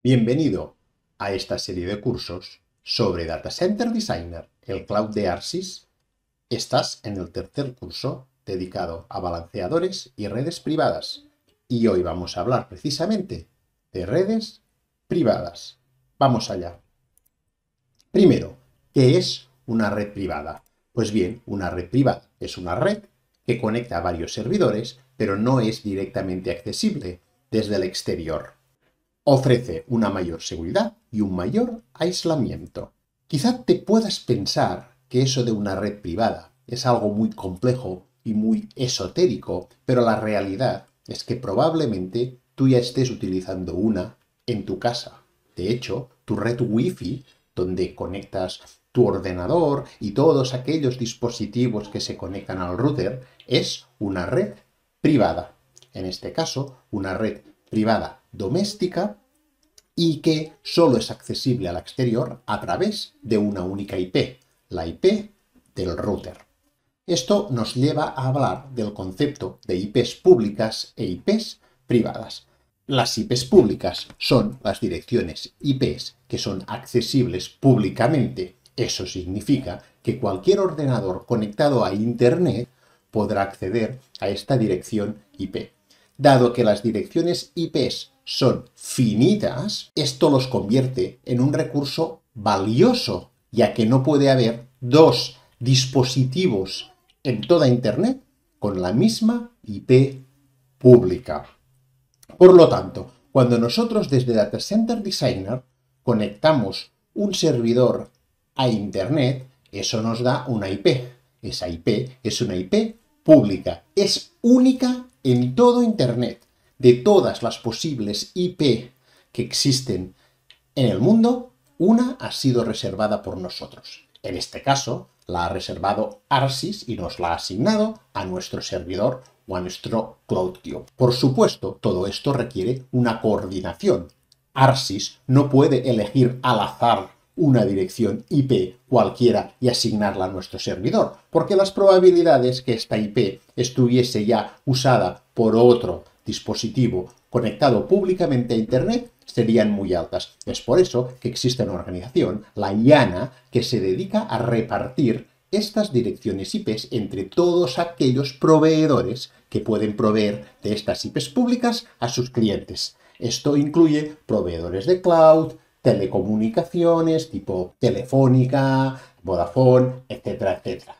Bienvenido a esta serie de cursos sobre Data Center Designer, el cloud de ARSYS. Estás en el tercer curso dedicado a balanceadores y redes privadas. Y hoy vamos a hablar precisamente de redes privadas. Vamos allá. Primero, ¿qué es una red privada? Pues bien, una red privada es una red que conecta a varios servidores, pero no es directamente accesible desde el exterior. Ofrece una mayor seguridad y un mayor aislamiento. Quizá te puedas pensar que eso de una red privada es algo muy complejo y muy esotérico, pero la realidad es que probablemente tú ya estés utilizando una en tu casa. De hecho, tu red Wi-Fi, donde conectas tu ordenador y todos aquellos dispositivos que se conectan al router, es una red privada. En este caso, una red privada doméstica y que solo es accesible al exterior a través de una única IP, la IP del router. Esto nos lleva a hablar del concepto de IPs públicas e IPs privadas. Las IPs públicas son las direcciones IPs que son accesibles públicamente. Eso significa que cualquier ordenador conectado a Internet podrá acceder a esta dirección IP. Dado que las direcciones IPs son finitas, esto los convierte en un recurso valioso, ya que no puede haber dos dispositivos en toda Internet con la misma IP pública. Por lo tanto, cuando nosotros desde Data Center Designer conectamos un servidor a Internet, eso nos da una IP. Esa IP es una IP pública, es única en todo Internet. De todas las posibles IP que existen en el mundo, una ha sido reservada por nosotros. En este caso, la ha reservado ARSYS y nos la ha asignado a nuestro servidor o a nuestro CloudCube. Por supuesto, todo esto requiere una coordinación. ARSYS no puede elegir al azar una dirección IP cualquiera y asignarla a nuestro servidor, porque las probabilidades que esta IP estuviese ya usada por otro dispositivo conectado públicamente a Internet serían muy altas. Es por eso que existe una organización, la IANA, que se dedica a repartir estas direcciones IPs entre todos aquellos proveedores que pueden proveer de estas IPs públicas a sus clientes. Esto incluye proveedores de cloud, telecomunicaciones tipo Telefónica, Vodafone, etcétera, etcétera.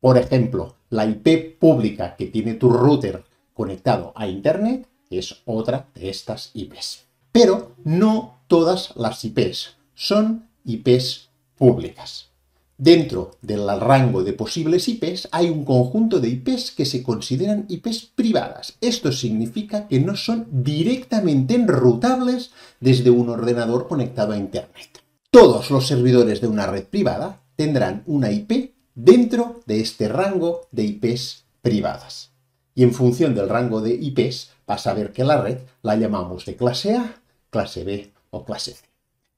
Por ejemplo, la IP pública que tiene tu router conectado a Internet es otra de estas IPs. Pero no todas las IPs son IPs públicas. Dentro del rango de posibles IPs hay un conjunto de IPs que se consideran IPs privadas. Esto significa que no son directamente enrutables desde un ordenador conectado a Internet. Todos los servidores de una red privada tendrán una IP dentro de este rango de IPs privadas. Y en función del rango de IPs vas a ver que la red la llamamos de clase A, clase B o clase C.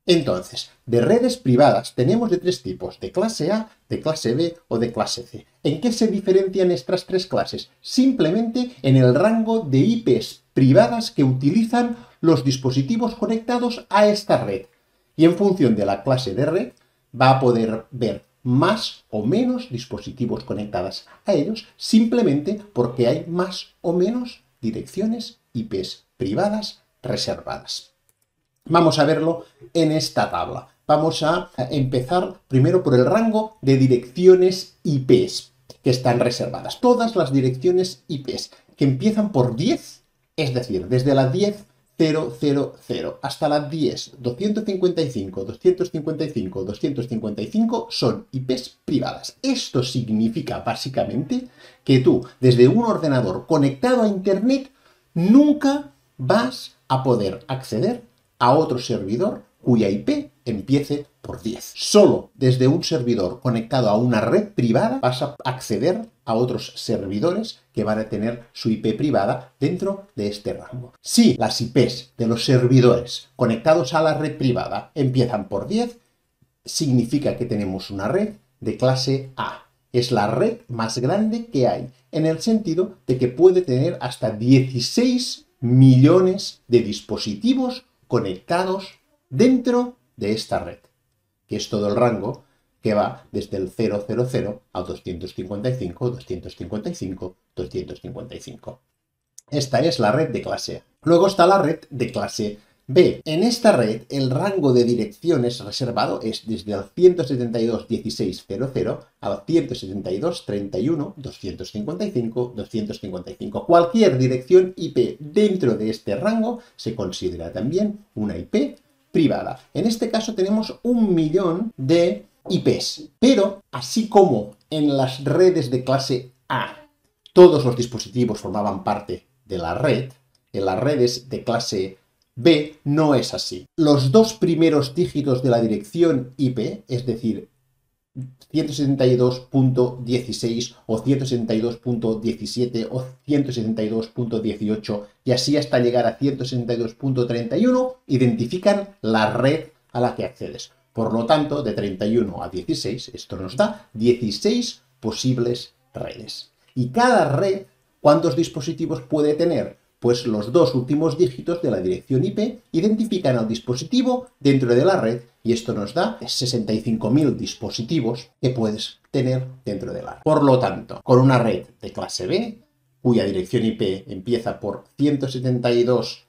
Entonces, de redes privadas tenemos de tres tipos, de clase A, de clase B o de clase C. ¿En qué se diferencian estas tres clases? Simplemente en el rango de IPs privadas que utilizan los dispositivos conectados a esta red. Y en función de la clase de red va a poder ver más o menos dispositivos conectados a ellos, simplemente porque hay más o menos direcciones IPs privadas reservadas. Vamos a verlo en esta tabla. Vamos a empezar primero por el rango de direcciones IPs que están reservadas. Todas las direcciones IPs que empiezan por 10, es decir, desde la 10.000 hasta la 10.255, 255, 255 son IPs privadas. Esto significa básicamente que tú, desde un ordenador conectado a Internet, nunca vas a poder acceder a otro servidor cuya IP empiece por 10. Solo desde un servidor conectado a una red privada vas a acceder a otros servidores que van a tener su IP privada dentro de este rango. Si las IPs de los servidores conectados a la red privada empiezan por 10, significa que tenemos una red de clase A. Es la red más grande que hay, en el sentido de que puede tener hasta 16 millones de dispositivos conectados dentro de esta red, que es todo el rango que va desde el 000 al 255, 255, 255. Esta es la red de clase A. Luego está la red de clase B. En esta red, el rango de direcciones reservado es desde el 172.16.00 al 172.31.255, 255. Cualquier dirección IP dentro de este rango se considera también una IP privada. En este caso tenemos 1.000.000 de IPs, pero así como en las redes de clase A todos los dispositivos formaban parte de la red, en las redes de clase B no es así. Los dos primeros dígitos de la dirección IP, es decir, 172.16 o 172.17 o 172.18 y así hasta llegar a 172.31, identifican la red a la que accedes. Por lo tanto, de 31 a 16, esto nos da 16 posibles redes. Y cada red, ¿cuántos dispositivos puede tener? Pues los dos últimos dígitos de la dirección IP identifican al dispositivo dentro de la red y esto nos da 65.000 dispositivos que puedes tener dentro de la red. Por lo tanto, con una red de clase B, cuya dirección IP empieza por 172.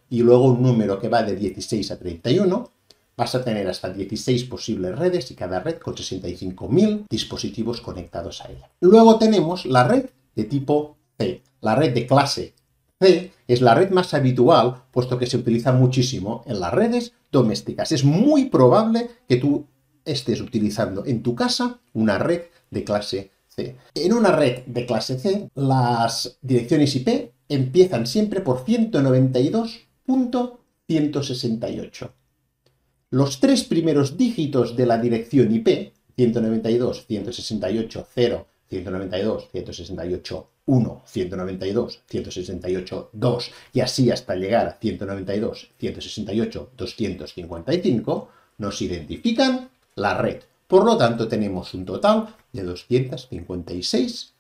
Y luego un número que va de 16 a 31, vas a tener hasta 16 posibles redes y cada red con 65.000 dispositivos conectados a ella. Luego tenemos la red de tipo C. La red de clase C es la red más habitual, puesto que se utiliza muchísimo en las redes domésticas. Es muy probable que tú estés utilizando en tu casa una red de clase C. En una red de clase C, las direcciones IP empiezan siempre por 192.168. Los tres primeros dígitos de la dirección IP, 192.168.0, 192.168.1, 192.168.2 y así hasta llegar a 192.168.255, nos identifican la red. Por lo tanto, tenemos un total de 256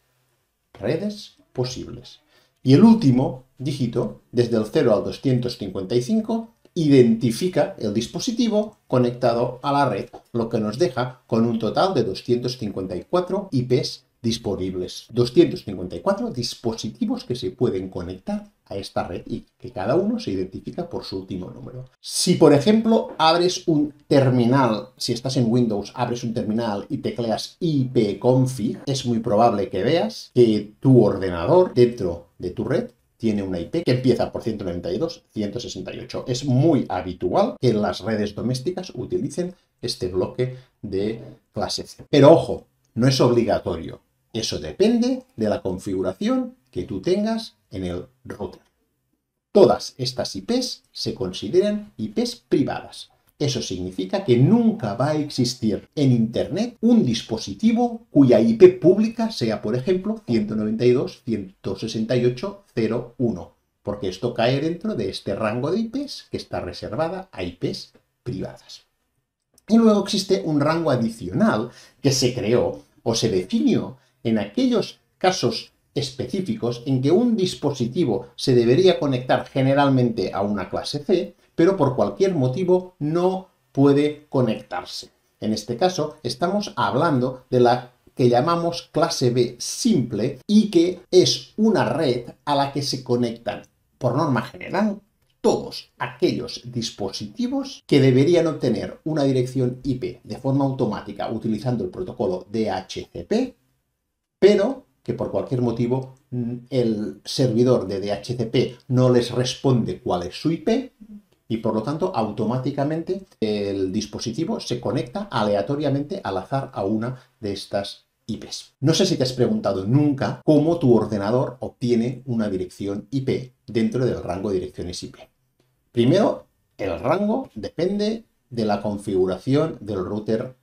redes posibles. Y el último dígito, desde el 0 al 255, identifica el dispositivo conectado a la red, lo que nos deja con un total de 254 IPs disponibles. 254 dispositivos que se pueden conectar a esta red y que cada uno se identifica por su último número. Si, por ejemplo, abres un terminal, si estás en Windows, abres un terminal y tecleas ipconfig, es muy probable que veas que tu ordenador dentro de tu red tiene una IP que empieza por 192.168. Es muy habitual que las redes domésticas utilicen este bloque de clase C. Pero ojo, no es obligatorio. Eso depende de la configuración que tú tengas en el router. Todas estas IPs se consideran IPs privadas. Eso significa que nunca va a existir en Internet un dispositivo cuya IP pública sea, por ejemplo, 192.168.0.1, porque esto cae dentro de este rango de IPs que está reservada a IPs privadas. Y luego existe un rango adicional que se creó o se definió en aquellos casos específicos en que un dispositivo se debería conectar generalmente a una clase C, pero por cualquier motivo no puede conectarse. En este caso, estamos hablando de la que llamamos clase B simple y que es una red a la que se conectan, por norma general, todos aquellos dispositivos que deberían obtener una dirección IP de forma automática utilizando el protocolo DHCP, pero que por cualquier motivo el servidor de DHCP no les responde cuál es su IP y por lo tanto automáticamente el dispositivo se conecta aleatoriamente al azar a una de estas IPs. No sé si te has preguntado nunca cómo tu ordenador obtiene una dirección IP dentro del rango de direcciones IP. Primero, el rango depende de la configuración del router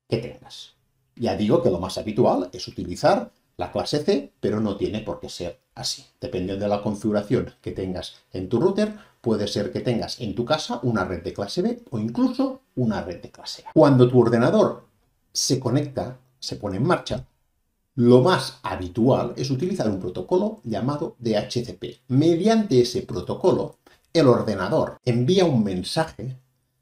que tengas. Ya digo que lo más habitual es utilizar la clase C, pero no tiene por qué ser así. Dependiendo de la configuración que tengas en tu router, puede ser que tengas en tu casa una red de clase B o incluso una red de clase A. Cuando tu ordenador se conecta, se pone en marcha, lo más habitual es utilizar un protocolo llamado DHCP. Mediante ese protocolo, el ordenador envía un mensaje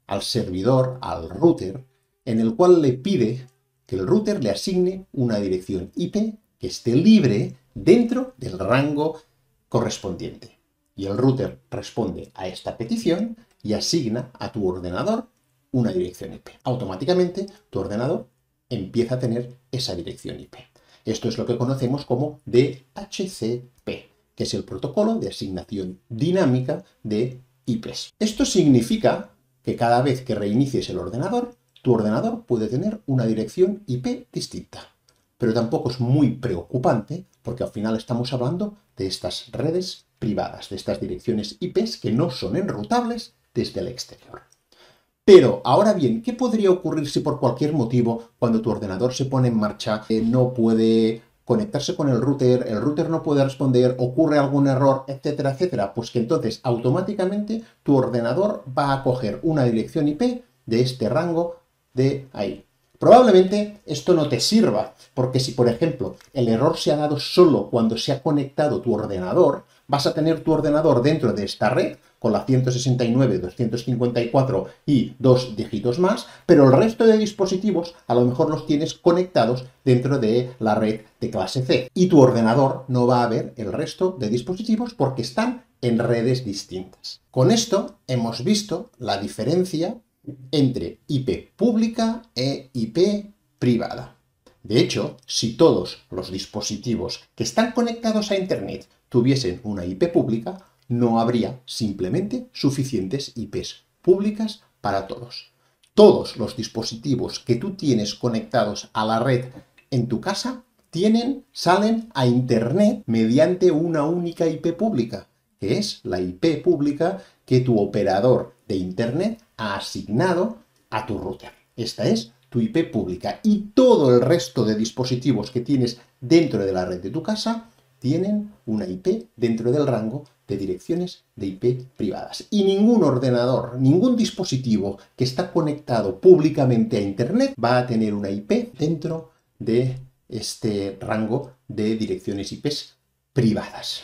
al servidor, al router, en el cual le pide que el router le asigne una dirección IP que esté libre dentro del rango correspondiente. Y el router responde a esta petición y asigna a tu ordenador una dirección IP. Automáticamente tu ordenador empieza a tener esa dirección IP. Esto es lo que conocemos como DHCP, que es el protocolo de asignación dinámica de IPs. Esto significa que cada vez que reinicies el ordenador, tu ordenador puede tener una dirección IP distinta. Pero tampoco es muy preocupante porque al final estamos hablando de estas redes privadas, de estas direcciones IPs que no son enrutables desde el exterior. Pero, ahora bien, ¿qué podría ocurrir si por cualquier motivo, cuando tu ordenador se pone en marcha, no puede conectarse con el router no puede responder, ocurre algún error, etcétera, etcétera? Pues que entonces automáticamente tu ordenador va a coger una dirección IP de este rango de ahí. Probablemente esto no te sirva, porque si, por ejemplo, el error se ha dado solo cuando se ha conectado tu ordenador, vas a tener tu ordenador dentro de esta red, con la 169, 254 y 2 dígitos más, pero el resto de dispositivos a lo mejor los tienes conectados dentro de la red de clase C. Y tu ordenador no va a ver el resto de dispositivos porque están en redes distintas. Con esto hemos visto la diferencia entre IP pública e IP privada. De hecho, si todos los dispositivos que están conectados a Internet tuviesen una IP pública, no habría simplemente suficientes IPs públicas para todos. Todos los dispositivos que tú tienes conectados a la red en tu casa salen a Internet mediante una única IP pública, que es la IP pública que tu operador de Internet ha asignado a tu router. Esta es tu IP pública y todo el resto de dispositivos que tienes dentro de la red de tu casa tienen una IP dentro del rango de direcciones de IP privadas. Y ningún ordenador, ningún dispositivo que está conectado públicamente a Internet va a tener una IP dentro de este rango de direcciones IP privadas.